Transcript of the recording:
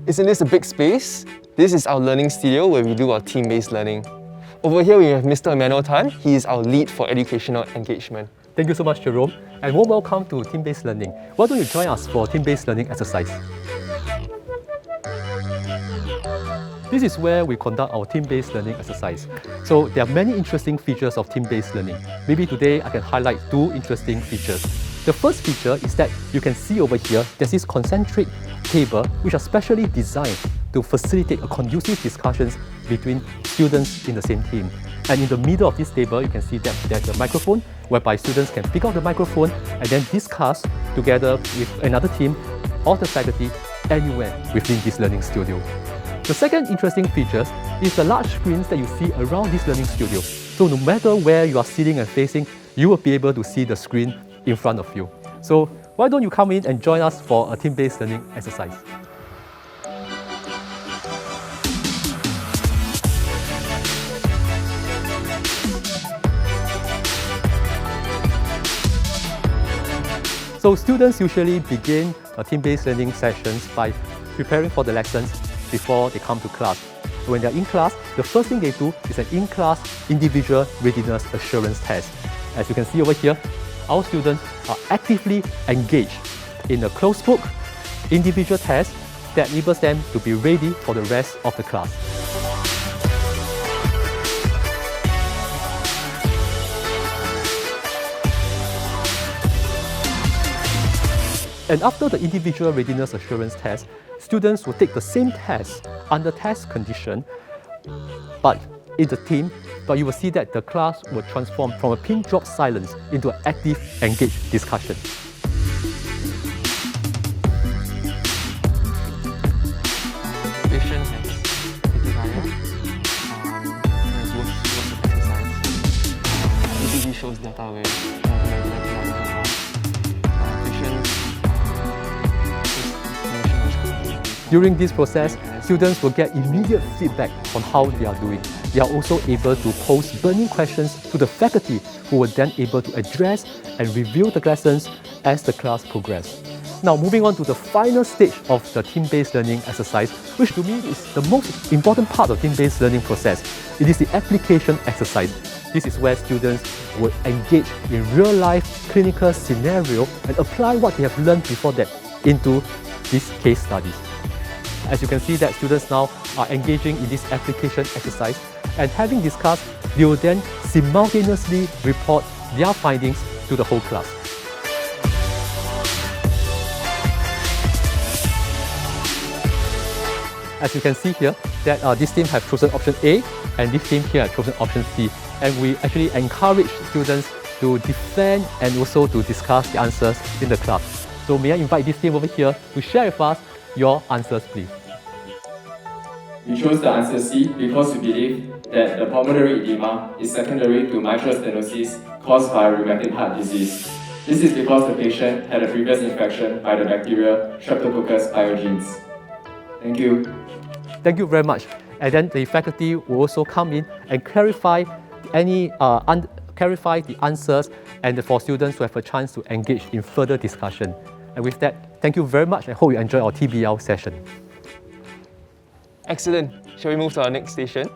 Isn't this a big space? This is our learning studio where we do our team-based learning. Over here we have Mr. Emmanuel Tan. He is our lead for educational engagement. Thank you so much, Jerome, and warm welcome to team-based learning. Why don't you join us for team-based learning exercise? This is where we conduct our team-based learning exercise. So there are many interesting features of team-based learning. Maybe today I can highlight two interesting features. The first feature is that you can see over here, there's this concentric table which are specially designed to facilitate a conducive discussions between students in the same team. And in the middle of this table, you can see that there's a microphone whereby students can pick up the microphone and then discuss together with another team or the faculty anywhere within this learning studio. The second interesting feature is the large screens that you see around this learning studio. So no matter where you are sitting and facing, you will be able to see the screen in front of you. So why don't you come in and join us for a team-based learning exercise? So students usually begin team-based learning sessions by preparing for the lessons before they come to class. When they're in class, the first thing they do is an in-class individual readiness assurance test. As you can see over here, our students are actively engaged in a closed book individual test that enables them to be ready for the rest of the class. And after the individual readiness assurance test, students will take the same test under test condition, but in the team, but you will see that the class will transform from a pin drop silence into an active, engaged discussion. Patient has desire. ECG shows data with During this process, students will get immediate feedback on how they are doing. They are also able to pose burning questions to the faculty who will then able to address and review the lessons as the class progresses. Now moving on to the final stage of the team-based learning exercise, which to me is the most important part of team-based learning process. It is the application exercise. This is where students will engage in real-life clinical scenario and apply what they have learned before that into these case studies. As you can see that students now are engaging in this application exercise, and having discussed, they will then simultaneously report their findings to the whole class. As you can see here, that this team have chosen option A and this team here have chosen option C. And we actually encourage students to defend and also to discuss the answers in the class. So may I invite this team over here to share with us your answers, please. We chose the answer C because we believe that the pulmonary edema is secondary to mitral stenosis caused by rheumatic heart disease. This is because the patient had a previous infection by the bacteria Streptococcus pyogenes. Thank you. Thank you very much. And then the faculty will also come in and clarify clarify the answers and for students to have a chance to engage in further discussion. And with that, thank you very much. I hope you enjoy our TBL session. Excellent. Shall we move to our next station?